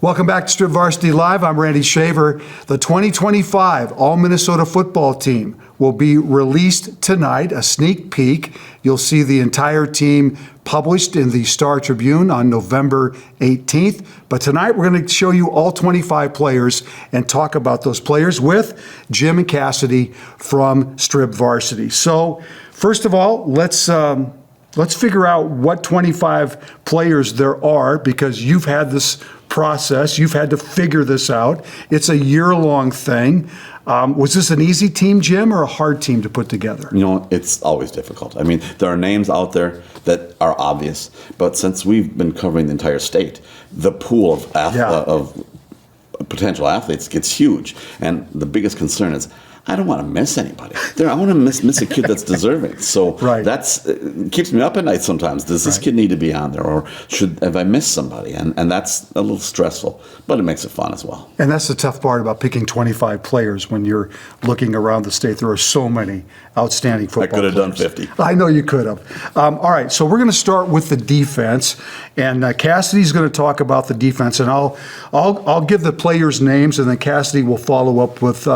Welcome back to Strib Varsity Live. I'm Randy Shaver. The 2025 All-Minnesota football team will be released tonight, a sneak peek. You'll see the entire team published in the Star Tribune on November 18th. But tonight we're going to show you all 25 players and talk about those players with Jim and Cassidy from Strib Varsity. So first of all, let's figure out what 25 players there are, because you've had this process. You've had to figure this out. It's a year-long thing. Was this an easy team, Jim, or a hard team to put together? You know, it's always difficult. I mean, there are names out there that are obvious, but since we've been covering the entire state, the pool of potential athletes gets huge. And the biggest concern is, I don't want to miss anybody. I want to miss a kid that's deserving. So that's it keeps me up at night sometimes. Does this kid need to be on there, or have I missed somebody? And that's a little stressful, but it makes it fun as well. And that's the tough part about picking 25 players when you're looking around the state. There are so many outstanding football players. I could have done 50. I know you could have. All right, so we're going to start with the defense, and Cassidy's going to talk about the defense, and I'll give the players' names, and then Cassidy will follow up with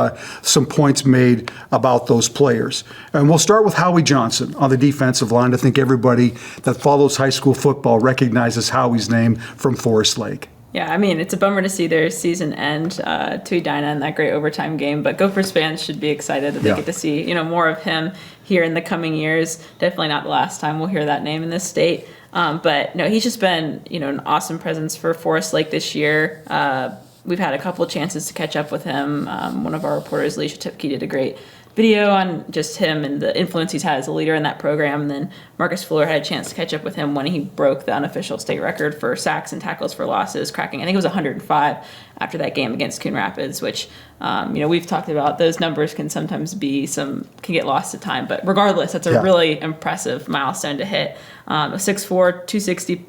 some points made about those players. And we'll start with Howie Johnson on the defensive line. I think everybody that follows high school football recognizes Howie's name from Forest Lake. Yeah, I mean, it's a bummer to see their season end to Edina in that great overtime game, but Gophers fans should be excited that they get to see, more of him here in the coming years. Definitely not the last time we'll hear that name in this state. But no, he's just been, an awesome presence for Forest Lake this year. We've had a couple of chances to catch up with him. One of our reporters, Alicia Tipke, did a great video on just him and the influence he's had as a leader in that program. And then Marcus Fuller had a chance to catch up with him when he broke the unofficial state record for sacks and tackles for losses, cracking, I think it was 105 after that game against Coon Rapids, which, we've talked about. Those numbers can sometimes can get lost to time. But regardless, that's a really impressive milestone to hit. A 6'4", 260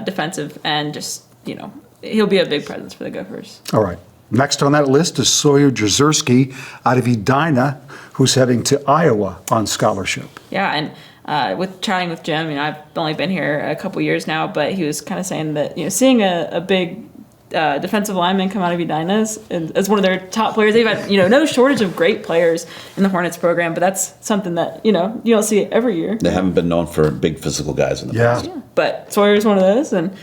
defensive, and just, he'll be a big presence for the Gophers. All right. Next on that list is Sawyer Jazerski out of Edina, who's heading to Iowa on scholarship. Yeah, and with chatting with Jim, I've only been here a couple years now, but he was kind of saying that, seeing a big defensive lineman come out of Edina as one of their top players. They've had, no shortage of great players in the Hornets program, but that's something that, you don't see it every year. They haven't been known for big physical guys in the past. Yeah. But Sawyer's one of those, and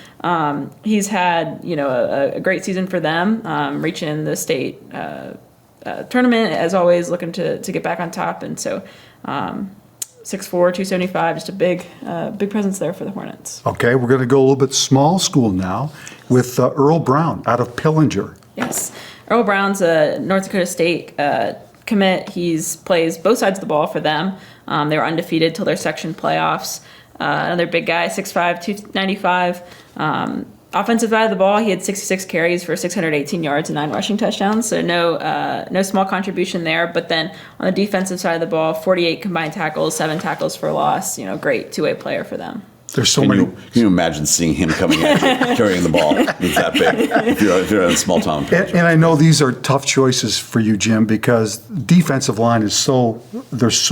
he's had, a great season for them, reaching the state tournament, as always, looking to get back on top. And so 6'4", 275, just a big presence there for the Hornets. Okay, we're going to go a little bit small school now with Earl Brown out of Pillinger. Yes, Earl Brown's a North Dakota State commit. He's plays both sides of the ball for them. They were undefeated till their section playoffs. Another big guy, 6'5", 295. Offensive side of the ball, he had 66 carries for 618 yards and 9 rushing touchdowns, so no small contribution there. But then on the defensive side of the ball, 48 combined tackles, 7 tackles for loss. Great two-way player for them. There's so many. Can you imagine seeing him coming at you, carrying the ball? He's that big. If you're in a small town. And I know these are tough choices for you, Jim, because defensive line there's so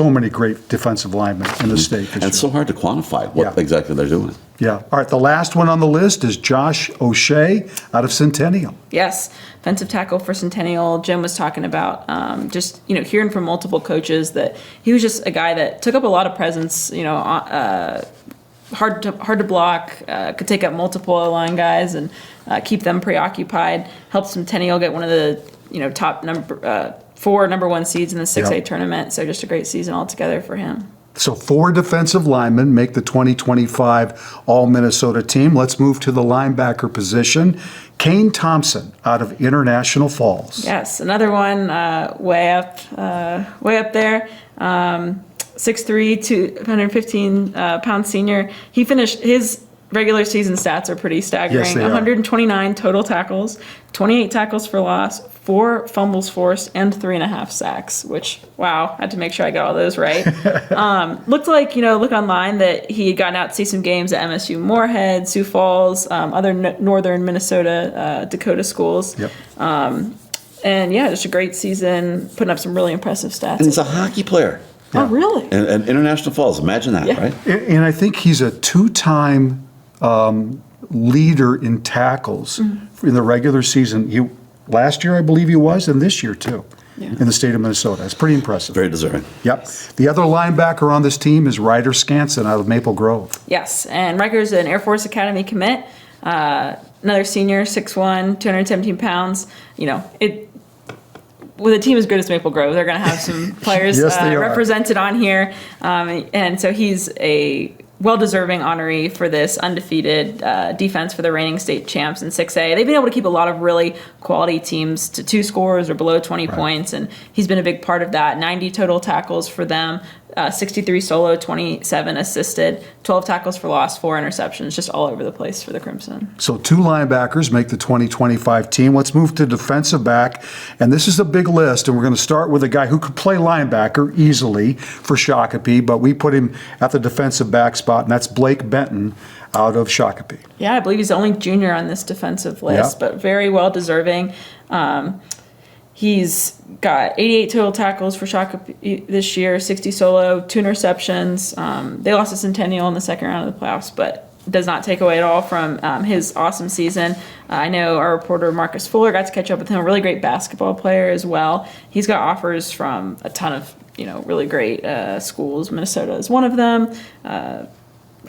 many great defensive linemen in the state. And it's so hard to quantify what exactly they're doing. Yeah. All right. The last one on the list is Josh O'Shea out of Centennial. Yes. Offensive tackle for Centennial. Jim was talking about just, hearing from multiple coaches that he was just a guy that took up a lot of presence, hard to block, could take up multiple line guys and keep them preoccupied. Helped Centennial get one of the top number 1 seeds in the 6A tournament. So just a great season altogether for him. So 4 defensive linemen make the 2025 All-Minnesota team. Let's move to the linebacker position. Kane Thompson out of International Falls. Yes, another one way up there. 6'3", 215-pound senior. He finished his regular season stats are pretty staggering. Yes, they 129 total tackles, 28 tackles for loss, 4 fumbles forced, and 3.5 sacks, which, wow, I had to make sure I got all those right. Looked like, look online that he had gotten out to see some games at MSU Moorhead, Sioux Falls, other northern Minnesota, Dakota schools. Yep. And yeah, just a great season, putting up some really impressive stats. And he's a hockey player. Oh, really? And International Falls, imagine that, right? And I think he's a 2-time leader in tackles in the regular season. Last year, I believe he was, and this year too, in the state of Minnesota. It's pretty impressive. Very deserving. Yep. The other linebacker on this team is Ryder Skansen out of Maple Grove. Yes, and Riker's an Air Force Academy commit. Another senior, 6'1", 217 pounds. With a team as good as Maple Grove, they're going to have some players Yes, they are. represented on here. And so he's a well-deserving honoree for this undefeated defense for the reigning state champs in 6A. They've been able to keep a lot of really quality teams to 2 scores or below 20 points, and he's been a big part of that. 90 total tackles for them, 63 solo, 27 assisted, 12 tackles for loss, 4 interceptions, just all over the place for the Crimson. So 2 linebackers make the 2025 team. Let's move to defensive back. And this is a big list, and we're going to start with a guy who could play linebacker easily for Shakopee, but we put him at the defensive back spot, and that's Blake Benton out of Shakopee. Yeah, I believe he's the only junior on this defensive list, but very well deserving. He's got 88 total tackles for Shakopee this year, 60 solo, 2 interceptions. They lost to Centennial in the second round of the playoffs, but does not take away at all from his awesome season. I know our reporter Marcus Fuller got to catch up with him, a really great basketball player as well. He's got offers from a ton of really great schools. Minnesota is one of them.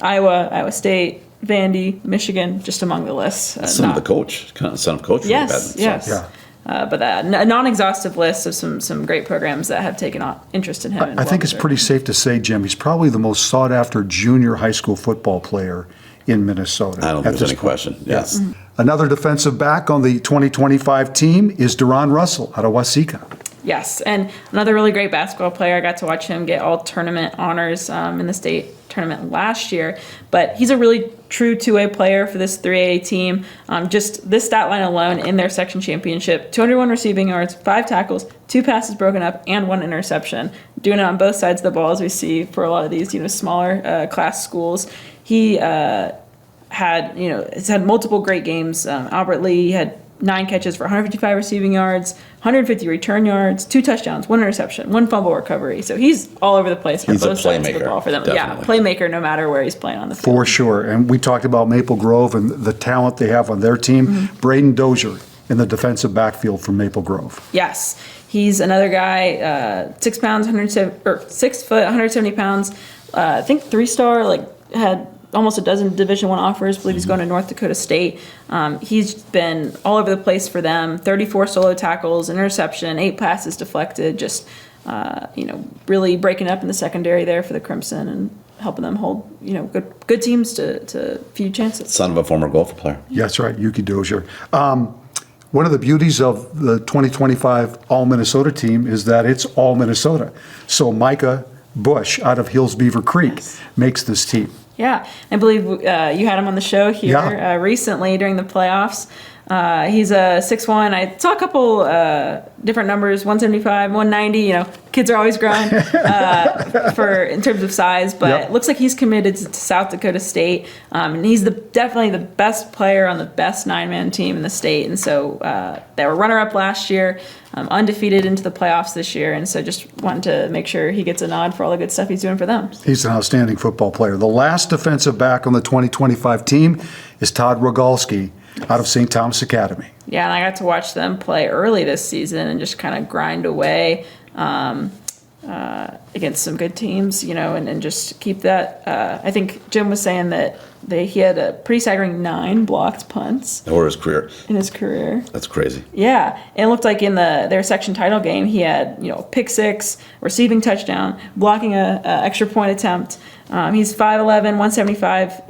Iowa State, Vandy, Michigan, just among the lists. Son of Coach. Yes. Yeah. But a non-exhaustive list of some great programs that have taken interest in him. I think it's pretty safe to say, Jim, he's probably the most sought-after junior high school football player in Minnesota. I don't think there's any question. Yes. Yeah. Another defensive back on the 2025 team is Deron Russell out of Waseca. Yes, and another really great basketball player. I got to watch him get all tournament honors in the state tournament last year. But he's a really true two-way player for this 3A team. Just this stat line alone in their section championship, 201 receiving yards, 5 tackles, 2 passes broken up, and 1 interception. Doing it on both sides of the ball, as we see for a lot of these smaller class schools. He has had multiple great games. Albert Lee had 9 catches for 155 receiving yards, 150 return yards, 2 touchdowns, 1 interception, 1 fumble recovery. So he's all over the place for both sides of the ball for them. Definitely. Yeah, playmaker no matter where he's playing on the field. For sure. And we talked about Maple Grove and the talent they have on their team. Braden Dozier in the defensive backfield from Maple Grove. Yes, he's another guy, 6 pounds, 6 foot, 170 pounds. I think 3-star, had almost a dozen Division I offers. I believe he's going to North Dakota State. He's been all over the place for them. 34 solo tackles, interception, 8 passes deflected. Just really breaking up in the secondary there for the Crimson and helping them hold good teams to few chances. Son of a former golf player. Yeah, that's right, Yuki Dozier. One of the beauties of the 2025 All-Minnesota team is that it's all Minnesota. So Micah Bush out of Hills Beaver Creek makes this team. Yeah, I believe you had him on the show here recently during the playoffs. He's a 6'1". I saw a couple different numbers, 175, 190. Kids are always growing in terms of size, but it looks like he's committed to South Dakota State, and he's definitely the best player on the best 9-man team in the state. And so they were runner-up last year, undefeated into the playoffs this year, and so just wanted to make sure he gets a nod for all the good stuff he's doing for them. He's an outstanding football player. The last defensive back on the 2025 team is Todd Rogalski out of St. Thomas Academy. Yeah, and I got to watch them play early this season and just kind of grind away against some good teams, and just keep that. I think Jim was saying that he had a pretty staggering 9 blocked punts. Or his career. In his career. That's crazy. Yeah, and it looked like in their section title game, he had pick 6, receiving touchdown, blocking a extra point attempt. He's 5'11", 175.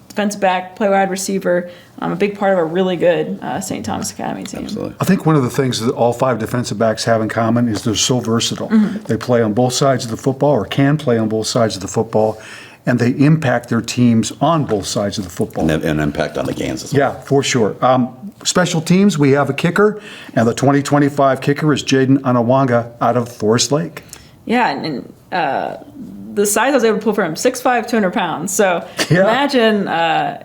Defensive back, play wide receiver, a big part of a really good St. Thomas Academy team. Absolutely. I think one of the things that all 5 defensive backs have in common is they're so versatile. They play on both sides of the football, or can play on both sides of the football, and they impact their teams on both sides of the football. And an impact on the games as well. Yeah, for sure. Special teams, we have a kicker, and the 2025 kicker is Jaden Anawanga out of Forest Lake. Yeah, and the size I was able to pull for him, 6'5", 200 pounds. So imagine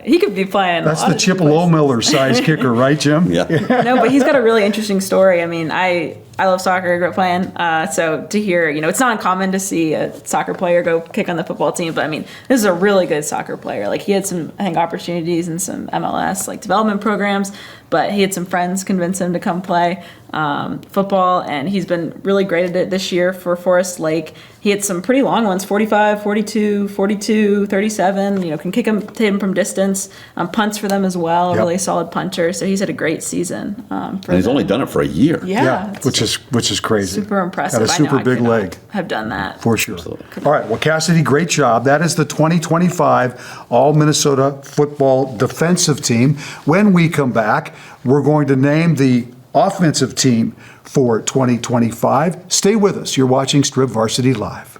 he could be playing. That's the Chip Lohmiller size kicker, right, Jim? Yeah. No, but he's got a really interesting story. I mean, I I love soccer, I grew up playing. So to hear, it's not uncommon to see a soccer player go kick on the football team, but I mean, this is a really good soccer player. Like he had some, I think, opportunities in some MLS like development programs, but he had some friends convince him to come play football, and he's been really great at it this year for Forest Lake. He had some pretty long ones, 45, 42, 42, 37, can kick him from distance, punts for them as well, a Yep. really solid punter. So he's had a great season. And he's only done it for a year. Yeah. It's which is crazy. super impressive. Got a super I know big I could not leg. have done that. For sure. All right. Well, Cassidy, great job. That is the 2025 All-Minnesota football defensive team. When we come back, we're going to name the offensive team for 2025. Stay with us. You're watching Strib Varsity Live.